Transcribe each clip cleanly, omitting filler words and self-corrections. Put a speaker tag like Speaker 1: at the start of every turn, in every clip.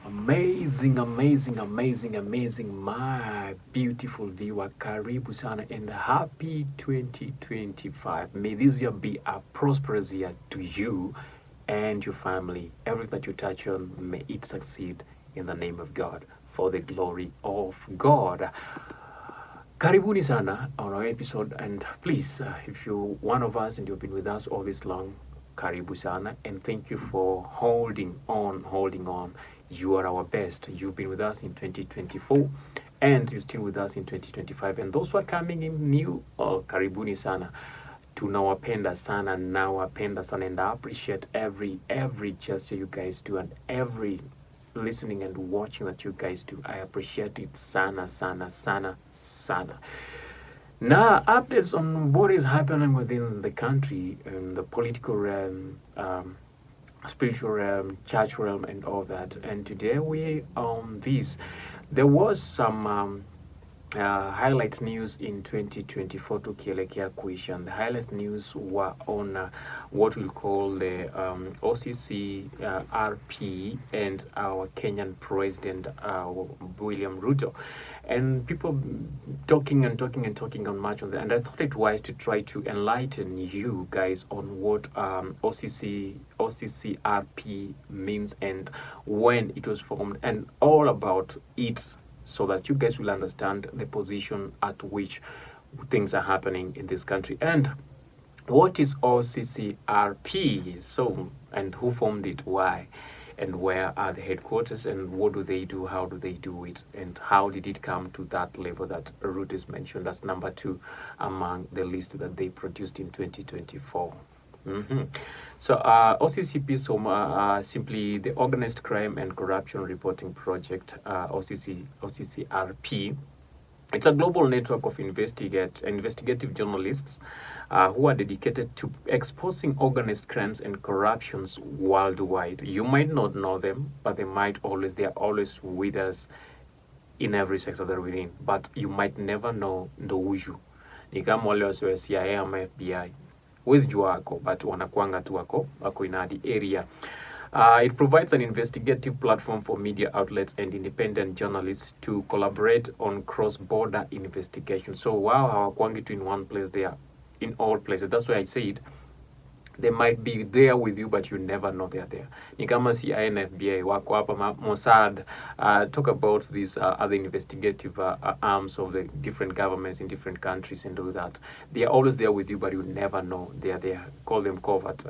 Speaker 1: Amazing, amazing, amazing, amazing, my beautiful viewer. Karibu sana and happy 2025. May this year be a prosperous year to you and your family. Everything that you touch on, may it succeed in the name of God, for the glory of God. Karibuni sana on our episode, and please, if you're one of us and you've been with us all this long, karibu sana, and thank you for holding on. You are our best. You've been with us in 2024, and you're still with us in 2025. And those who are coming in new, karibuni sana. Tunawapenda sana, nawapenda sana, and I appreciate every gesture you guys do and every listening and watching that you guys do. I appreciate it sana sana sana sana. Now, updates on what is happening within the country and the political realm, spiritual realm, church realm, and all that. And today we on this, there was some highlight news in 2024 to tukielekea kuisha. And the highlight news were on what we'll call the OCCRP and our Kenyan President William Ruto. And people talking and talking and talking on much of that. And I thought it wise to try to enlighten you guys on what OCCRP means and when it was formed and all about it, so that you guys will understand the position at which things are happening in this country. And what is OCCRP? So, and who formed it? Why? And where are the headquarters? And what do they do? How do they do it? And how did it come to that level that Ruth is mentioned? That's number 2 among the list that they produced in 2024. So OCCP is simply the Organized Crime and Corruption Reporting Project, OCCRP. It's a global network of investigative journalists who are dedicated to exposing organized crimes and corruptions worldwide. You might not know them, but they are always with us in every sector they're within. But you might never know Ndouju. Ni kama wale wasiwe CIA ama FBI. Wezi jua wako, but wanakuanga tu wako in the area. It provides an investigative platform for media outlets and independent journalists to collaborate on cross-border investigations. So wow, hawakwangi tu in one place, they are in all places. That's why I said they might be there with you, but you never know they're there. Ni kama CIA and FBI wako hapa, Mossad, talk about these other investigative arms of the different governments in different countries and all that. They are always there with you, but you never know they are there. Call them covert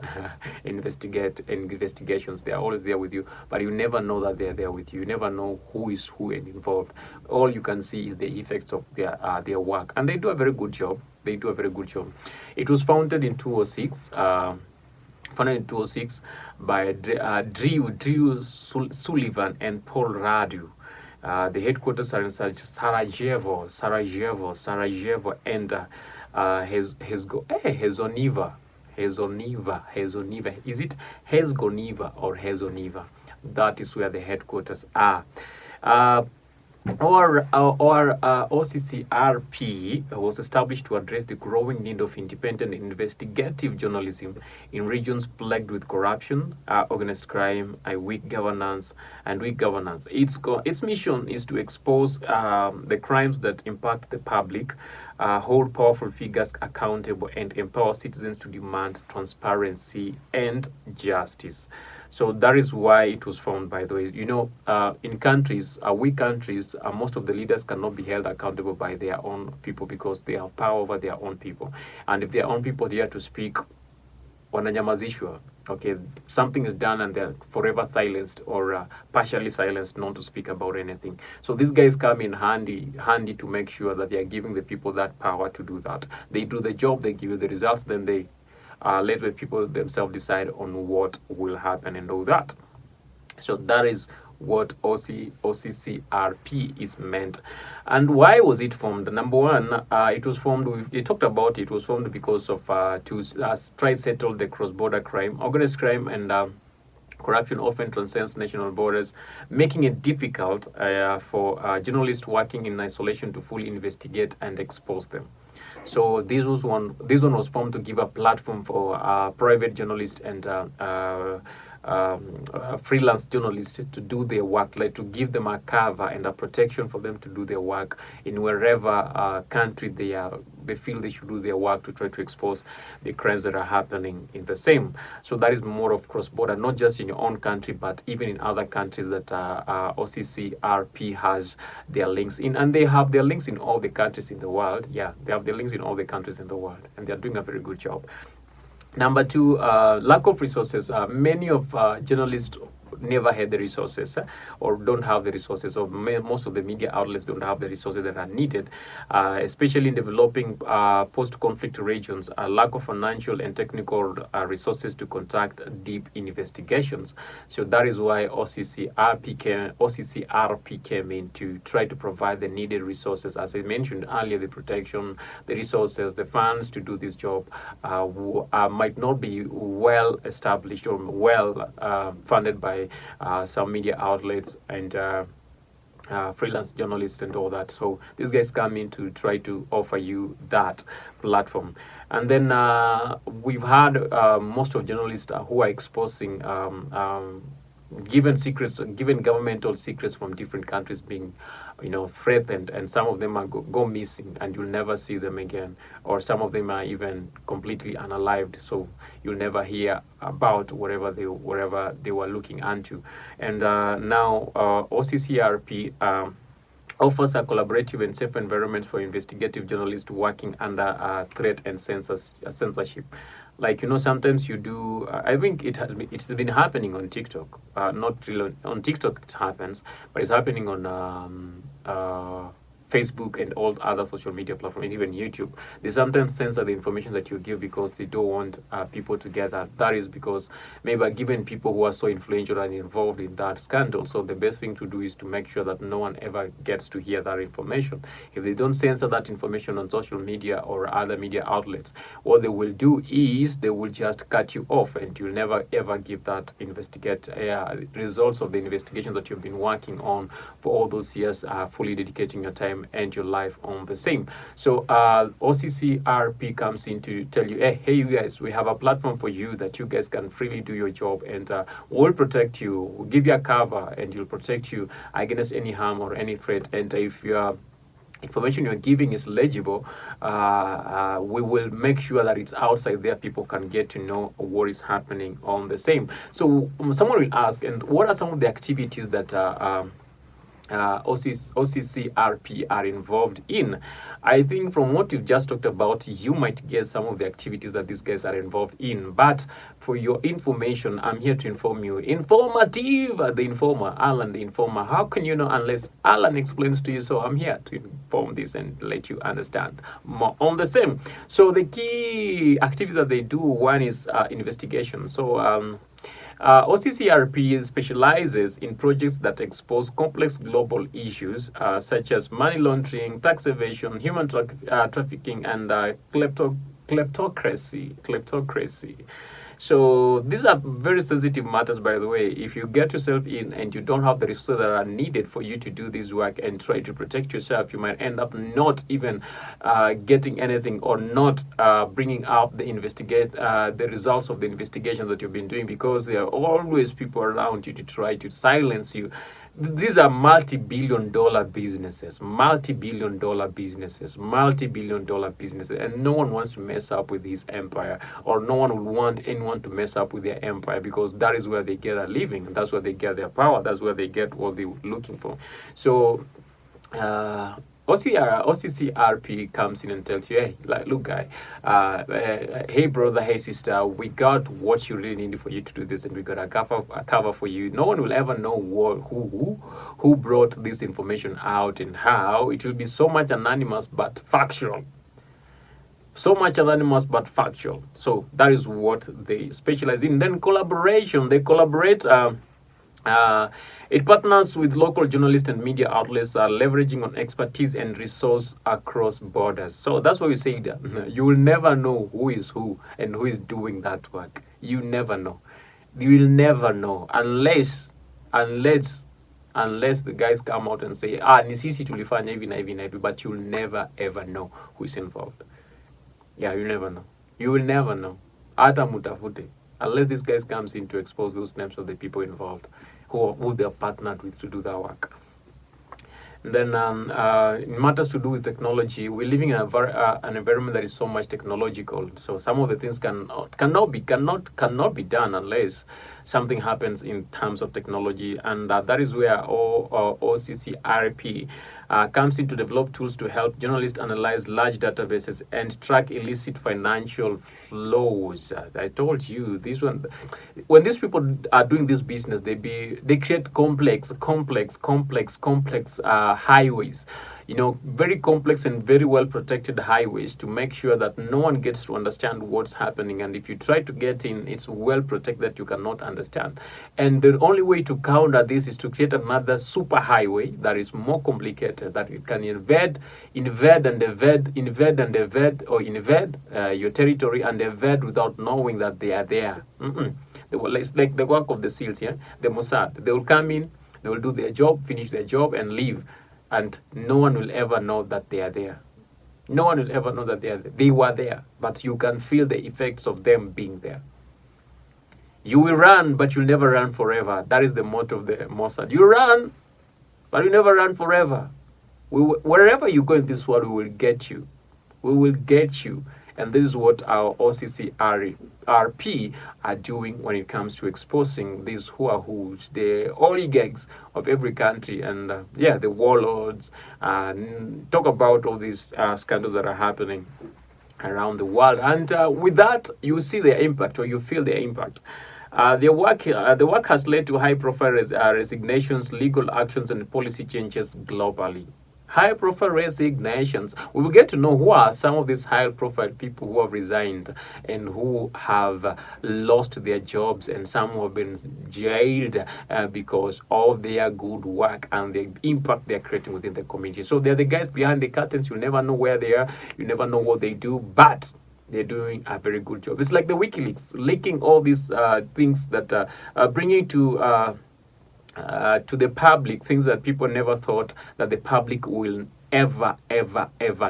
Speaker 1: investigations. They are always there with you, but you never know that they are there with you. You never know who is who and involved. All you can see is the effects of their work, and they do a very good job. It was founded in 2006. By Drew Sullivan and Paul Radu. The headquarters are in Sarajevo, and Hezoniva. Is it Hezgoniva or Hezoniva? That is where the headquarters are. OCCRP was established to address the growing need of independent investigative journalism in regions plagued with corruption, organized crime, weak governance. Its mission is to expose the crimes that impact the public, hold powerful figures accountable, and empower citizens to demand transparency and justice. So that is why it was formed, by the way. You know, in countries, weak countries, most of the leaders cannot be held accountable by their own people because they have power over their own people. And if their own people dare to speak, wananyamazishwa. Okay, something is done and they're forever silenced or partially silenced, not to speak about anything. So these guys come in handy to make sure that they are giving the people that power to do that. They do the job, they give you the results, then they let the people themselves decide on what will happen and all that. So that is what OCCRP is meant. And why was it formed? Number one, it was formed because of to try to settle the cross-border crime. Organized crime and corruption often transcends national borders, making it difficult for journalists working in isolation to fully investigate and expose them. So this one was formed to give a platform for private journalists and freelance journalists to do their work, like to give them a cover and a protection for them to do their work in wherever country they feel they should do their work, to try to expose the crimes that are happening in the same. So that is more of cross-border, not just in your own country, but even in other countries that OCCRP has their links in, and they have their links in all the countries in the world. Yeah, they have their links in all the countries in the world, and they are doing a very good job. Number two, lack of resources. Many of journalists never had the resources or don't have the resources, or most of the media outlets don't have the resources that are needed, especially in developing post-conflict regions. Lack of financial and technical resources to conduct deep investigations. So that is why OCCRP came in to try to provide the needed resources. As I mentioned earlier, the protection, the resources, the funds to do this job might not be well established or well funded by some media outlets and freelance journalists and all that. So these guys come in to try to offer you that platform. And then we've had most of journalists who are exposing given governmental secrets from different countries being threatened, and some of them are go missing and you'll never see them again, or some of them are even completely unalived, so you'll never hear about wherever they were looking into. And now OCCRP offers a collaborative and safe environment for investigative journalists working under threat and censorship. Like, sometimes you do, I think it's been happening on TikTok. Not really on TikTok it happens, but it's happening on Facebook and all other social media platforms, and even YouTube. They sometimes censor the information that you give because they don't want people to get that. That is because maybe given people who are so influential and involved in that scandal. So the best thing to do is to make sure that no one ever gets to hear that information. If they don't censor that information on social media or other media outlets, what they will do is they will just cut you off, and you'll never ever give that results of the investigation that you've been working on for all those years, fully dedicating your time and your life on the same. So OCCRP comes in to tell you, hey, you guys, we have a platform for you that you guys can freely do your job, and we'll protect you, we'll give you a cover, and you'll protect you against any harm or any threat. And if your information you're giving is legible, we will make sure that it's outside there, people can get to know what is happening on the same. So someone will ask, and what are some of the activities that OCCRP are involved in? I think from what you've just talked about, you might guess some of the activities that these guys are involved in. But for your information, I'm here to inform you. Informative, the informer, Alan the informer. How can you know unless Alan explains to you? So I'm here to inform this and let you understand more on the same. So the key activity that they do, one is investigation. So OCCRP specializes in projects that expose complex global issues such as money laundering, tax evasion, human trafficking, and kleptocracy. So these are very sensitive matters, by the way. If you get yourself in and you don't have the resources that are needed for you to do this work and try to protect yourself, you might end up not even getting anything, or not bringing out the results of the investigation that you've been doing, because there are always people around you to try to silence you. These are multi-billion dollar businesses, and no one wants to mess up with his empire, or no one would want anyone to mess up with their empire, because that is where they get a living, and that's where they get their power, that's where they get what they're looking for. So OCCRP comes in and tells you, hey, look, guy, hey, brother, hey, sister, we got what you really need for you to do this, and we got a cover for you. No one will ever know who brought this information out and how. It will be so much anonymous but factual. So that is what they specialize in. Then collaboration. They collaborate. It partners with local journalists and media outlets, leveraging on expertise and resource across borders. So that's why we say that you will never know who is who and who is doing that work. You never know. You will never know unless the guys come out and say, ni sisi tulifanya hivi na hivi na hivi, but you'll never ever know who is involved. Yeah, you never know. You will never know. Hata mutafute. unless this guy comes in to expose those names of the people involved who they are partnered with to do that work. And then in matters to do with technology, we're living in an environment that is so much technological. So some of the things cannot be done unless something happens in terms of technology, and that is where OCCRP comes in to develop tools to help journalists analyze large databases and track illicit financial flows. I told you this one. When these people are doing this business, they create complex highways, very complex and very well protected highways to make sure that no one gets to understand what's happening. And if you try to get in, it's well protected that you cannot understand. And the only way to counter this is to create another super highway that is more complicated, that it can invade your territory and evade without knowing that they are there. It's like the work of the SEALs, yeah, the Mossad. They will come in, they will do their job, finish their job, and leave. And no one will ever know that they are there. No one will ever know that they are there. They were there, but you can feel the effects of them being there. You will run, but you'll never run forever. That is the motto of the Mossad. You run, but you never run forever. Wherever you go in this world, we will get you. We will get you. And this is what our OCCRP are doing when it comes to exposing these who's the oligarchs of every country, and the warlords, talk about all these scandals that are happening around the world. And with that, you see the impact, or you feel the impact. The work has led to high-profile resignations, legal actions, and policy changes globally. High-profile resignations. We will get to know who are some of these high-profile people who have resigned and who have lost their jobs, and some who have been jailed because of their good work and the impact they are creating within the community. So they're the guys behind the curtains. You never know where they are. You never know what they do, but they're doing a very good job. It's like the WikiLeaks, leaking all these things that bringing to the public things that people never thought that the public will ever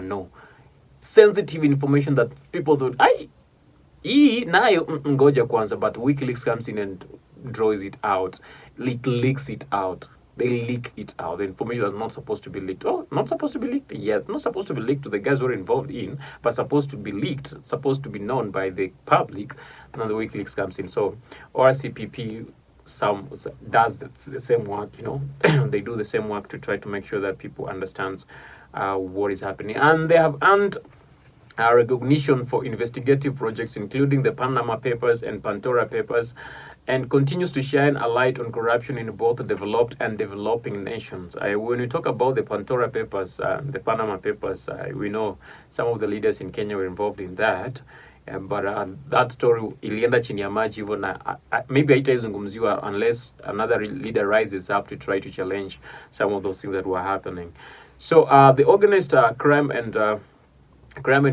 Speaker 1: know. Sensitive information that people thought, nayo ngoja kwanza, but WikiLeaks comes in and draws it out, leaks it out. They leak it out. The information is not supposed to be leaked. Oh, not supposed to be leaked? Yes, not supposed to be leaked to the guys who are involved in, but supposed to be leaked, supposed to be known by the public, and then the WikiLeaks comes in. So OCCRP does the same work, they do the same work to try to make sure that people understand what is happening. And they have earned recognition for investigative projects, including the Panama Papers and Pandora Papers, and continues to shine a light on corruption in both developed and developing nations. When we talk about the Pandora Papers, the Panama Papers, we know some of the leaders in Kenya were involved in that. But that story ilienda chini ya maji hivyo, na maybe haitaizungumziwa unless another leader rises up to try to challenge some of those things that were happening. So the Organized Crime and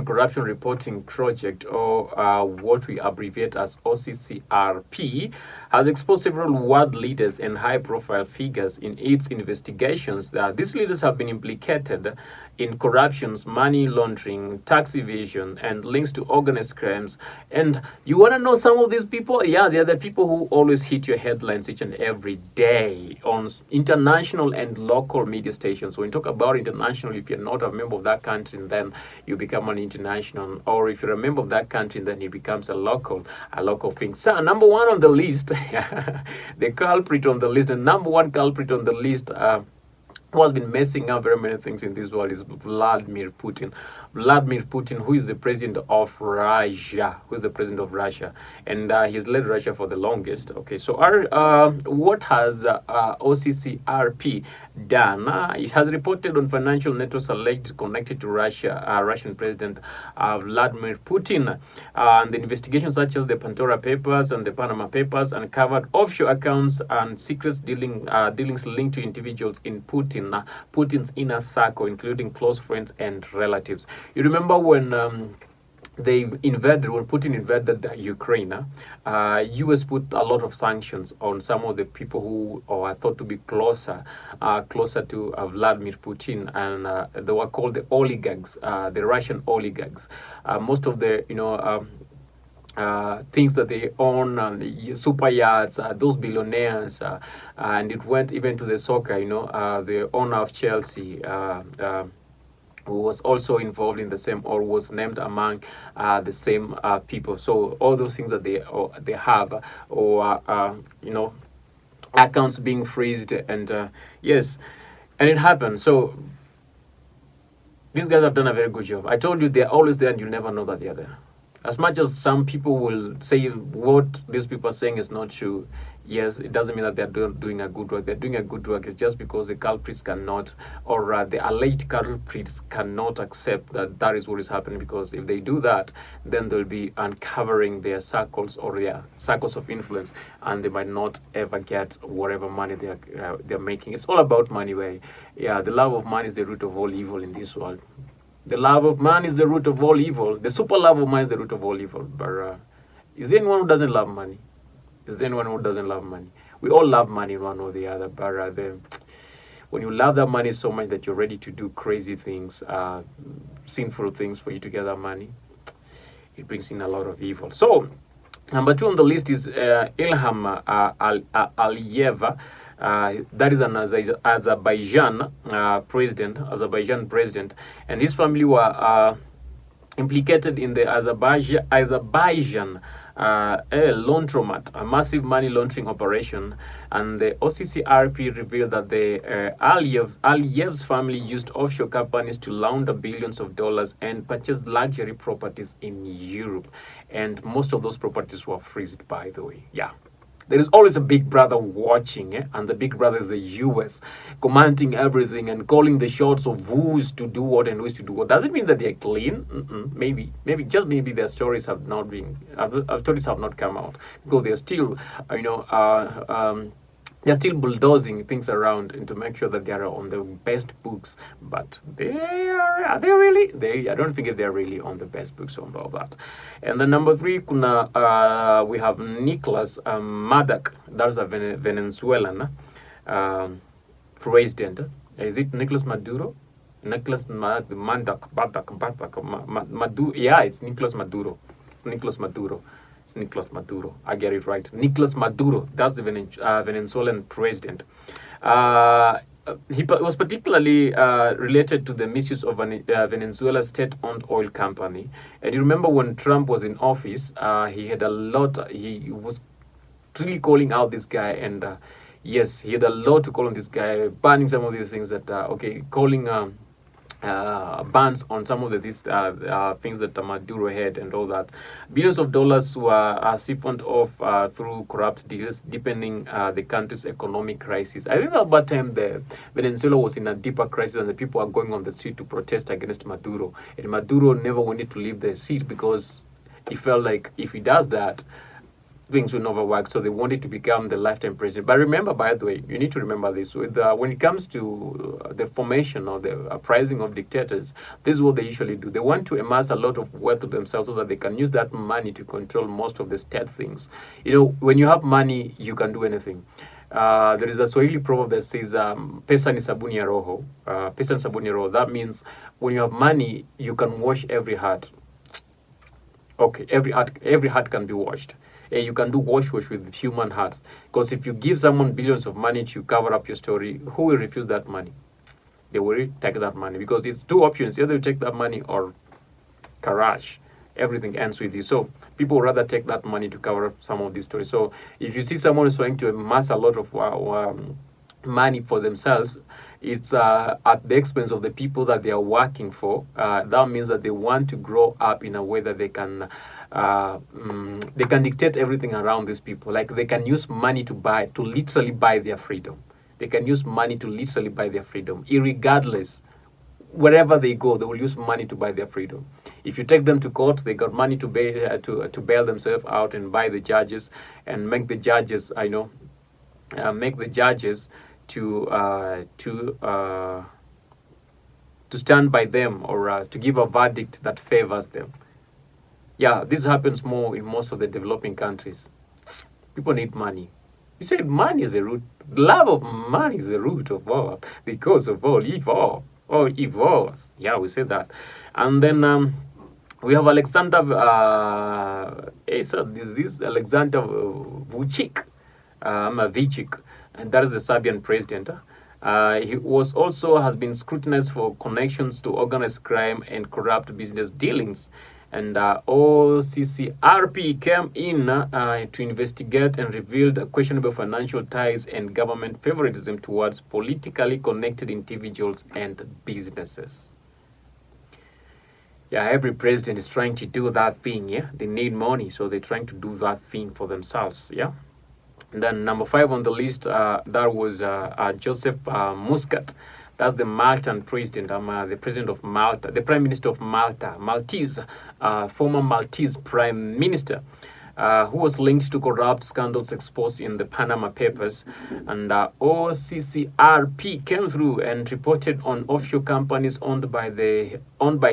Speaker 1: Corruption Reporting Project, or what we abbreviate as OCCRP, has exposed several world leaders and high-profile figures in its investigations. These leaders have been implicated in corruptions, money laundering, tax evasion, and links to organized crimes. And you want to know some of these people? Yeah, they're the people who always hit your headlines each and every day on international and local media stations. When you talk about international, if you're not a member of that country, then you become an international. Or if you're a member of that country, then it becomes a local thing. So number one on the list, the culprit on the list, the number one culprit on the list, who has been messing up very many things in this world, is Vladimir Putin. Vladimir Putin, who is the president of Russia, and he's led Russia for the longest. Okay, so what has OCCRP done? It has reported on financial networks alleged connected to Russian President Vladimir Putin. And the investigations such as the Pandora Papers and the Panama Papers uncovered offshore accounts and secret dealings linked to individuals in Putin's inner circle, including close friends and relatives. You remember when when Putin invaded Ukraine, US put a lot of sanctions on some of the people who are thought to be closer to Vladimir Putin, and they were called the oligarchs, the Russian oligarchs. Most of the things that they own, the super yachts, those billionaires, and it went even to the soccer. The owner of Chelsea, who was also involved in the same, or was named among the same people. So all those things that they have, or accounts being freezed, and yes, and it happened. So these guys have done a very good job. I told you they're always there, and you never know that they're there. As much as some people will say what these people are saying is not true, yes, it doesn't mean that they're doing a good work. They're doing a good work. It's just because the culprits cannot, or the alleged culprits cannot accept that that is what is happening. Because if they do that, then they'll be uncovering their circles, or their circles of influence, and they might not ever get whatever money they're making. It's all about money. Where, yeah, the love of money is the root of all evil in this world. The love of man is the root of all evil. The super love of man is the root of all evil. But is there anyone who doesn't love money? Is there anyone who doesn't love money? We all love money, one or the other. But when you love that money so much that you're ready to do crazy things, sinful things for you to get that money, it brings in a lot of evil. So, number 2 on the list is Ilham Aliyev. That is an Azerbaijan president, and his family were implicated in the Azerbaijan laundromat, a massive money laundering operation. And the OCCRP revealed that the Aliyev's family used offshore companies to launder billions of dollars and purchase luxury properties in Europe. And most of those properties were freezed, by the way. Yeah. There is always a big brother watching, and the big brother is the US, commanding everything and calling the shots of who is to do what and who is to do what. Does it mean that they're clean? Maybe, just maybe their stories have not come out, because they're still, they're still bulldozing things around and to make sure that they are on the best books. But are they really? I don't think if they're really on the best books on all that. And then number 3, we have Nicolas Maduro. That's a Venezuelan president. Is it Nicolas Maduro? Nicolas Maduro. Yeah, it's Nicolas Maduro. It's Nicolas Maduro. It's Nicolas Maduro. I get it right. Nicolas Maduro. That's the Venezuelan president. He was particularly related to the misuse of Venezuela's state-owned oil company. And you remember when Trump was in office, he had a lot. He was really calling out this guy, and yes, he had a lot to call on this guy, banning some of these things that calling bans on some of these things that Maduro had and all that. Billions of dollars were siphoned off through corrupt deals, deepening the country's economic crisis. I think at that time the Venezuela was in a deeper crisis, and the people are going on the street to protest against Maduro. And Maduro never wanted to leave the seat, because he felt like if he does that, things will never work. So they wanted to become the lifetime president. But remember, by the way, you need to remember this, when it comes to the formation or the uprising of dictators, this is what they usually do. They want to amass a lot of wealth to themselves so that they can use that money to control most of the state things. When you have money, you can do anything. There is a Swahili proverb that says, pesa ni sabuni ya roho. Pesa ni sabuni ya roho. That means when you have money, you can wash every heart. Okay, every heart can be washed. You can do wash with human hearts. Because if you give someone billions of money to cover up your story, who will refuse that money? They will take that money, because it's 2 options. Either you take that money or crash. Everything ends with you. So people rather take that money to cover up some of these stories. So if you see someone is trying to amass a lot of money for themselves, it's at the expense of the people that they are working for. That means that they want to grow up in a way that they can dictate everything around these people. Like, they can use money to literally buy their freedom. They can use money to literally buy their freedom. Irregardless, wherever they go, they will use money to buy their freedom. If you take them to court, they got money to bail themselves out and buy the judges and make the judges, to stand by them, or to give a verdict that favors them. Yeah, this happens more in most of the developing countries. People need money. You said money is the root. The love of money is the root of all, the cause of all evil. All evil. Yeah, we say that. And then we have Alexander Hey, so this Alexander Vucic, Vucic, and that is the Serbian president. He was also has been scrutinized for connections to organized crime and corrupt business dealings. And OCCRP came in to investigate and revealed questionable financial ties and government favoritism towards politically connected individuals and businesses. Yeah, every president is trying to do that thing. Yeah, they need money, so they're trying to do that thing for themselves. Yeah. And then number 5 on the list, that was Joseph Muscat. That's the Maltan president. The president of Malta, the prime minister of Malta, Maltese, former Maltese prime minister, who was linked to corrupt scandals exposed in the Panama Papers. And OCCRP came through and reported on offshore companies owned by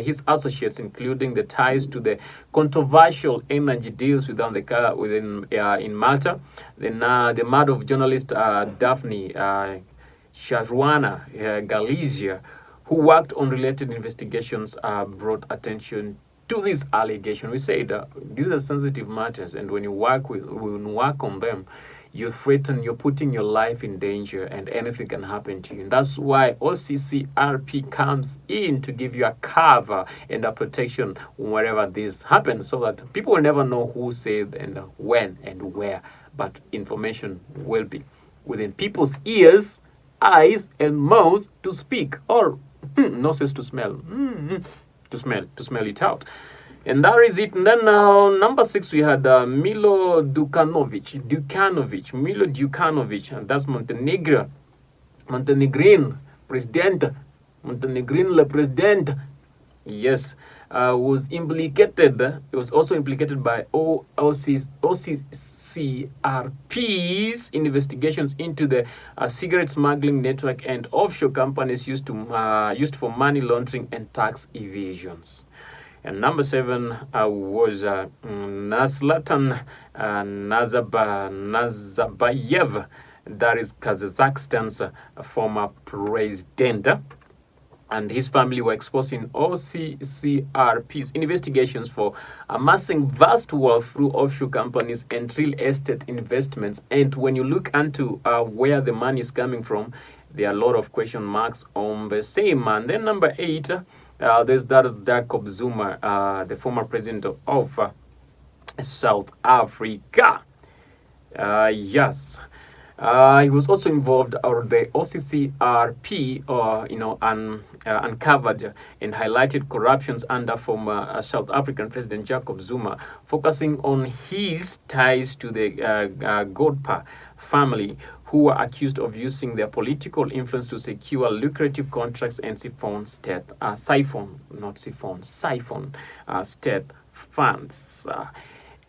Speaker 1: his associates, including the ties to the controversial energy deals in Malta. Then the murder of journalist Daphne Caruana Galizia, who worked on related investigations, brought attention to this allegation. We said these are sensitive matters, and when you work on them, you're putting your life in danger, and anything can happen to you. And that's why OCCRP comes in to give you a cover and a protection wherever this happens, so that people will never know who said and when and where, but information will be within people's ears, eyes, and mouth to speak, or noses to smell. To smell it out. And that is it. And then number 6, we had Milo Dukanovic, and that's Montenegrin president, le president. Yes, was implicated. It was also implicated by OCCRP's investigations into the cigarette smuggling network and offshore companies used for money laundering and tax evasions. And number 7 was Nursultan Nazarbayev, that is Kazakhstan's former president. And his family were exposed in OCCRP's investigations for amassing vast wealth through offshore companies and real estate investments. And when you look into where the money is coming from, there are a lot of question marks on the same. And then number 8, that is Jacob Zuma, the former president of South Africa. Yes. He was also involved, or the OCCRP, uncovered and highlighted corruptions under former South African President Jacob Zuma, focusing on his ties to the Godpa family, who were accused of using their political influence to secure lucrative contracts and siphon state funds.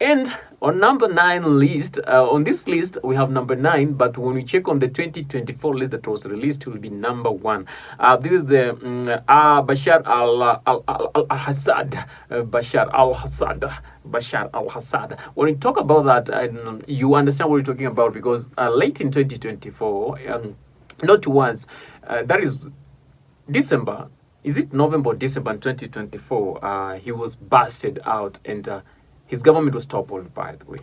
Speaker 1: And on number 9 list, on this list, we have number 9, but when we check on the 2024 list that was released, it will be number 1. This is the Bashar Al-Assad. Bashar Al-Assad. When we talk about that, you understand what we're talking about, because late in 2024, not once, that is December, is it November or December 2024, he was busted out, and his government was toppled, by the way.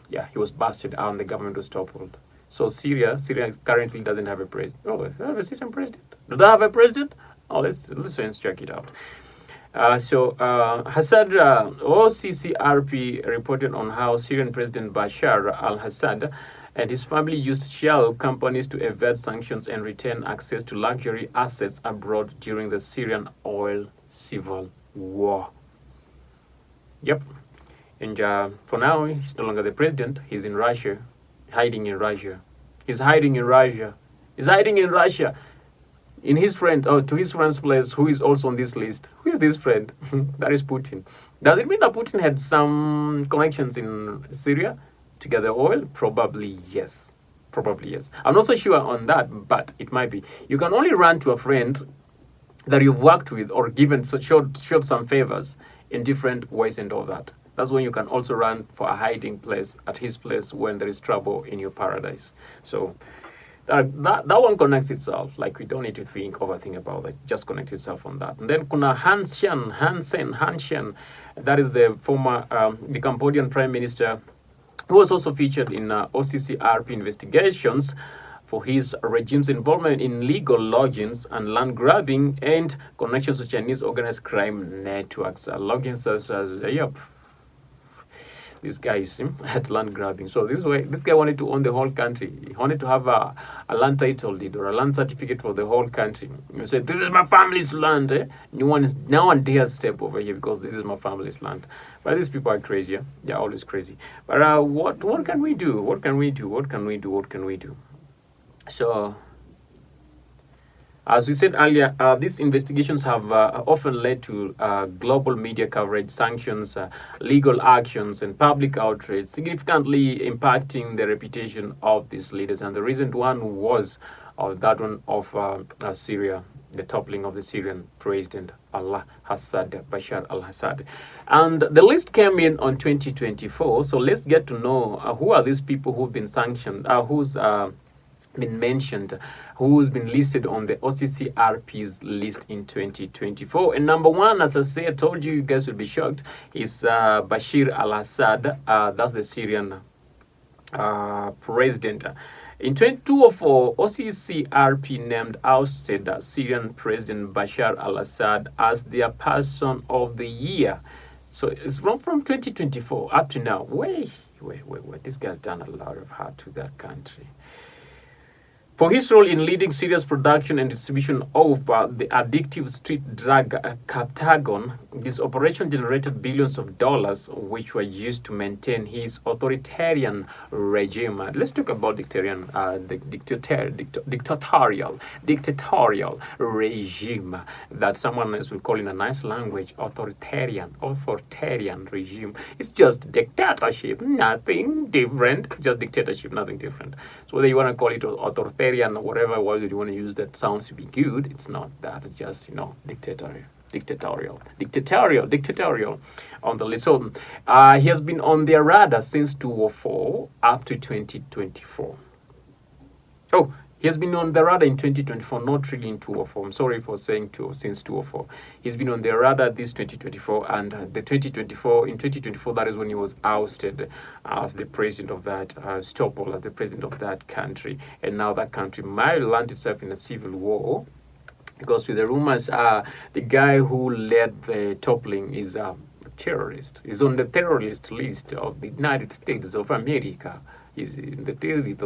Speaker 1: Yeah, he was busted out and the government was toppled. So Syria currently doesn't have a president. Oh, does it have a Syrian president? Do they have a president? Oh, let's check it out. Assad, OCCRP reported on how Syrian President Bashar Al-Assad and his family used shell companies to evade sanctions and retain access to luxury assets abroad during the Syrian oil civil war. Yep. And for now, he's no longer the president. He's in Russia, hiding in Russia. He's hiding in Russia. In his friend, to his friend's place, who is also on this list. Who is this friend? That is Putin. Does it mean that Putin had some connections in Syria to get the oil? Probably yes. I'm not so sure on that, but it might be. You can only run to a friend that you've worked with or showed some favors in different ways and all that. That's when you can also run for a hiding place at his place when there is trouble in your paradise. So that one connects itself. Like, we don't need to overthink about it. Just connect itself on that. And then kuna Hansen, That is the former, the Cambodian Prime Minister, who was also featured in OCCRP investigations for his regime's involvement in legal lodgings and land grabbing and connections to Chinese organized crime networks. Logins as yep, this guy is at land grabbing. So this guy wanted to own the whole country. He wanted to have a land title deed or a land certificate for the whole country. He said, "This is my family's land. Eh? No one dares step over here because this is my family's land." But these people are crazy. Yeah? They're always crazy. But what can we do? What can we do? What can we do? What can we do? So, as we said earlier, these investigations have often led to global media coverage, sanctions, legal actions, and public outrage, significantly impacting the reputation of these leaders. And the recent one was that one of Syria, the toppling of the Syrian president Al-Assad, Bashar Al-Assad. And the list came in on 2024. So let's get to know who are these people who've been sanctioned, who's been mentioned, who's been listed on the OCCRP's list in 2024. And number one, as I say, I told you, you guys will be shocked, is Bashar Al-Assad. That's the Syrian president. In 2024, OCCRP named ousted Syrian President Bashar Al-Assad as their person of the year. So it's from 2024 up to now. Wait. This guy's done a lot of hurt to that country. For his role in leading Syria's production and distribution of the addictive street drug Captagon, this operation generated billions of dollars, which were used to maintain his authoritarian regime. Let's talk about dictatorial regime that someone else will call in a nice language authoritarian regime. It's just dictatorship, nothing different. Just dictatorship, nothing different. So whether you want to call it authoritarian or whatever word you want to use that sounds to be good, it's not that. It's just, dictatorial on the list. So he has been on their radar since 2004 up to 2024. Oh, he has been on the radar in 2024, not really in 2004. I'm sorry for saying since 2004. He's been on the radar this 2024, and in 2024, that is when he was ousted as the president of that, Stoppel as the president of that country. And now that country might land itself in a civil war, because with the rumors, the guy who led the toppling is a terrorist. He's on the terrorist list of the United States of America. Is in the terrorist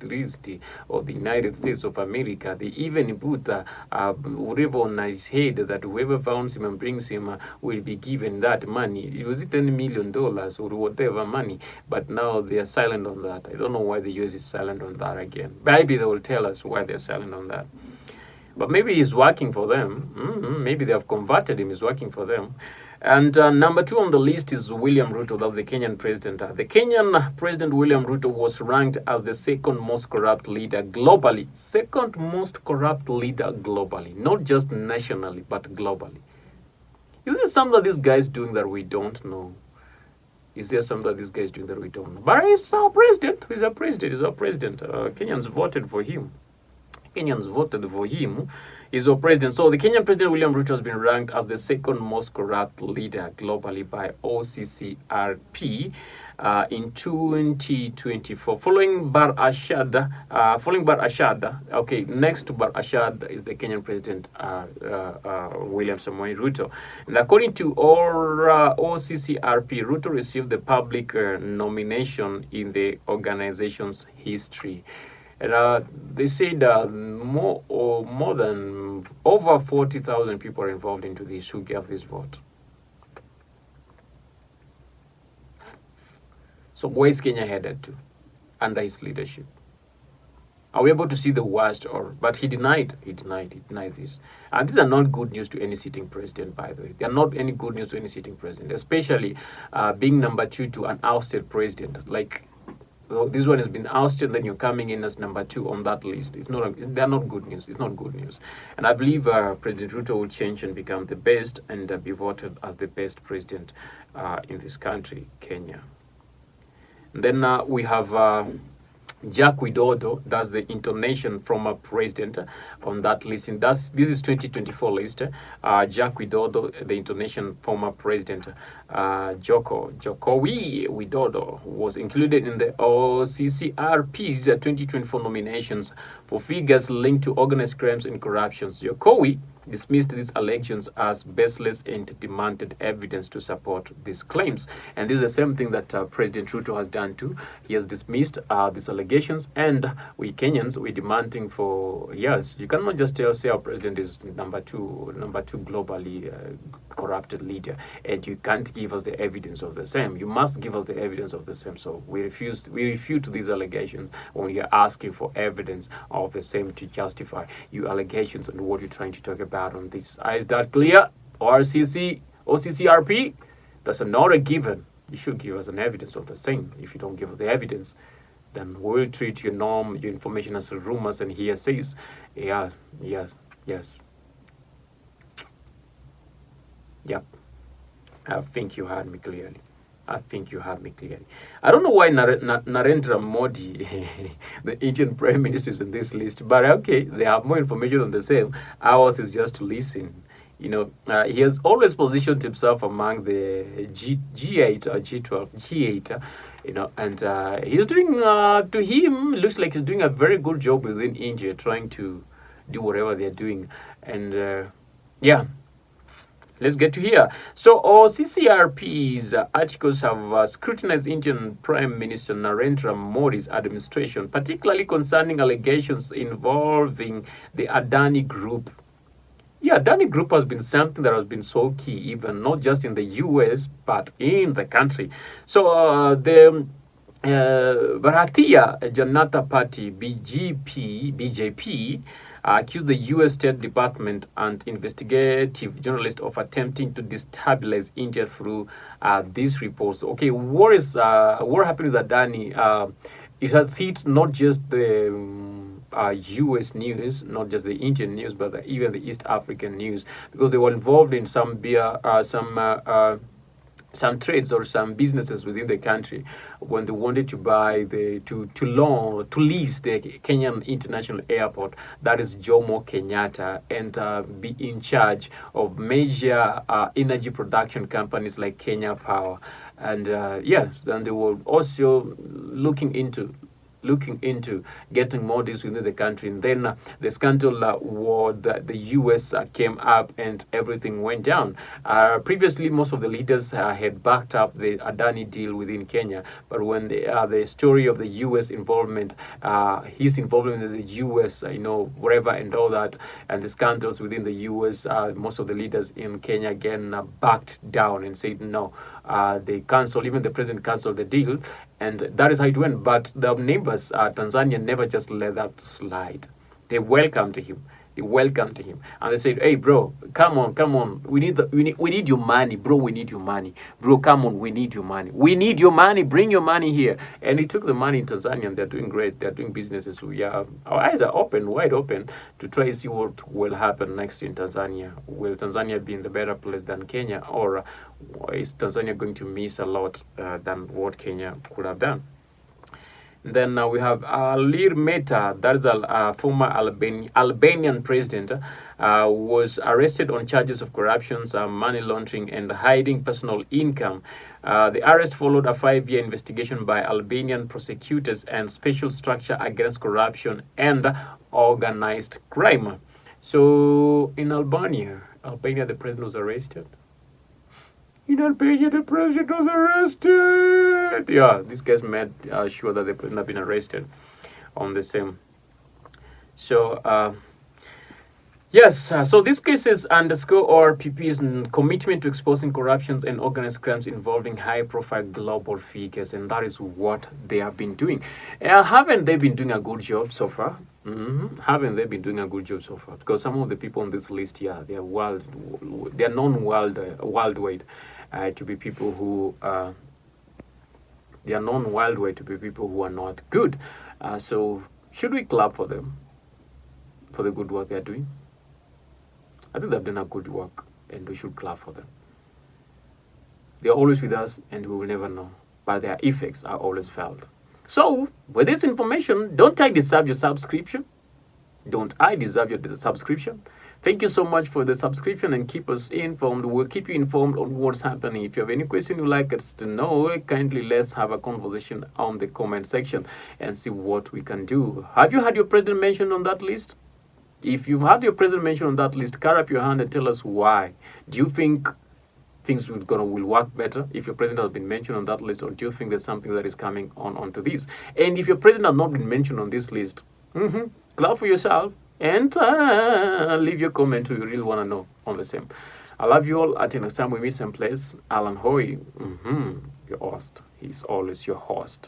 Speaker 1: list of the United States of America. They even put whatever on his head that whoever finds him and brings him will be given that money. It was $10 million or whatever money, but now they are silent on that. I don't know why the US is silent on that again. Maybe they will tell us why they're silent on that. But maybe he's working for them. Maybe they have converted him. He's working for them. And number two on the list is William Ruto. That's the Kenyan president. The Kenyan president William Ruto was ranked as the second most corrupt leader globally. Second most corrupt leader globally. Not just nationally, but globally. Is there something that this guy is doing that we don't know? Is there something that this guy is doing that we don't know? But he's our president. He's our president. Kenyans voted for him. Is our president. So the Kenyan president William Ruto has been ranked as the second most corrupt leader globally by OCCRP in 2024, following Bar Assad. Okay, next to Bar Assad is the Kenyan president William Samoei Ruto. And according to OCCRP, Ruto received the public nomination in the organization's history. And they said more than over 40,000 people are involved into this who gave this vote. So where is Kenya headed to under his leadership? Are we able to see the worst? But he denied this. And these are not good news to any sitting president, by the way. They are not any good news to any sitting president, especially being number two to an ousted president. Like, this one has been ousted, then you're coming in as number two on that list. They're not good news. It's not good news. And I believe President Ruto will change and become the best and be voted as the best president in this country, Kenya. And then we have Jack Widodo, that's the intonation from a president on that list. And this is 2024 list. Jack Widodo, the intonation former president Jokowi Widodo was included in the OCCRP's 2024 nominations for figures linked to organized crimes and corruptions. Jokowi dismissed these allegations as baseless and demanded evidence to support these claims. And this is the same thing that President Ruto has done too. He has dismissed these allegations, and we Kenyans, we're demanding for, yes, you cannot just say our president is number two globally corrupted leader, and you can't give us the evidence of the same. You must give us the evidence of the same. So we refute these allegations when you're asking for evidence of the same to justify your allegations and what you're trying to talk about on this. Is that clear? OCCRP? That's not a given. You should give us an evidence of the same. If you don't give us the evidence, then we'll treat your information as rumors and hearsays. Yes. Yep. I think you heard me clearly. I don't know why Narendra Modi, the Indian Prime Minister, is on this list, but okay, they have more information on the same. Ours is just to listen. He has always positioned himself among the G8 or G12, G8, and he's doing, to him, looks like he's doing a very good job within India, trying to do whatever they're doing. And yeah. Let's get to here. So, OCCRP's articles have scrutinized Indian Prime Minister Narendra Modi's administration, particularly concerning allegations involving the Adani Group. Yeah, Adani Group has been something that has been so key, even not just in the US, but in the country. So, the Bharatiya Janata Party, BJP, accused the U.S. State Department and investigative journalists of attempting to destabilize India through these reports. Okay, what happened with Adani? It has hit not just the U.S. news, not just the Indian news, but even the East African news, because they were involved in some trades or some businesses within the country when they wanted to buy to lease the Kenyan International Airport, that is Jomo Kenyatta, and be in charge of major energy production companies like Kenya Power. And yes, then they were also looking into getting more deals within the country. And then the scandal war that the U.S. came up and everything went down. Previously, most of the leaders had backed up the Adani deal within Kenya. But when the story of the U.S. involvement, his involvement in the U.S., whatever and all that, and the scandals within the U.S., most of the leaders in Kenya again backed down and said no. They canceled, even the president canceled the deal. And that is how it went. But the neighbors, Tanzania, never just let that slide. They welcomed him. And they said, "Hey, bro, come on. We need your money, bro. We need your money, bro. Come on, we need your money. We need your money. Bring your money here." And he took the money in Tanzania, and they're doing great. They're doing businesses. Our eyes are wide open, to try to see what will happen next in Tanzania. Will Tanzania be in the better place than Kenya, or is Tanzania going to miss a lot than what Kenya could have done? Then we have Alir Meta, that is a former Albanian president, was arrested on charges of corruption, money laundering, and hiding personal income. The arrest followed a 5-year investigation by Albanian prosecutors and special structure against corruption and organized crime. So in Albania, the president was arrested. Yeah, these guys made sure that the president had been arrested on the same. So, yes, so these cases underscore ORPP's commitment to exposing corruptions and organized crimes involving high-profile global figures, and that is what they have been doing. Haven't they been doing a good job so far? Haven't they been doing a good job so far? Because some of the people on this list here, they are known worldwide. To be people who they are known worldwide to be people who are not good. So should we clap for them for the good work they are doing? I think they've done a good work, and we should clap for them. They are always with us, and we will never know, but their effects are always felt. So, with this information, don't I deserve your subscription? Don't I deserve your subscription? Thank you so much for the subscription and keep us informed. We'll keep you informed on what's happening. If you have any question you'd like us to know, kindly let's have a conversation on the comment section and see what we can do. Have you had your president mentioned on that list? If you've had your president mentioned on that list, carry up your hand and tell us why. Do you think things will work better if your president has been mentioned on that list, or do you think there's something that is coming onto this? And if your president has not been mentioned on this list, clap for yourself and leave your comment who you really want to know on the same. I love you all. Until next time we meet someplace. Alan Hoy, your host. He's always your host.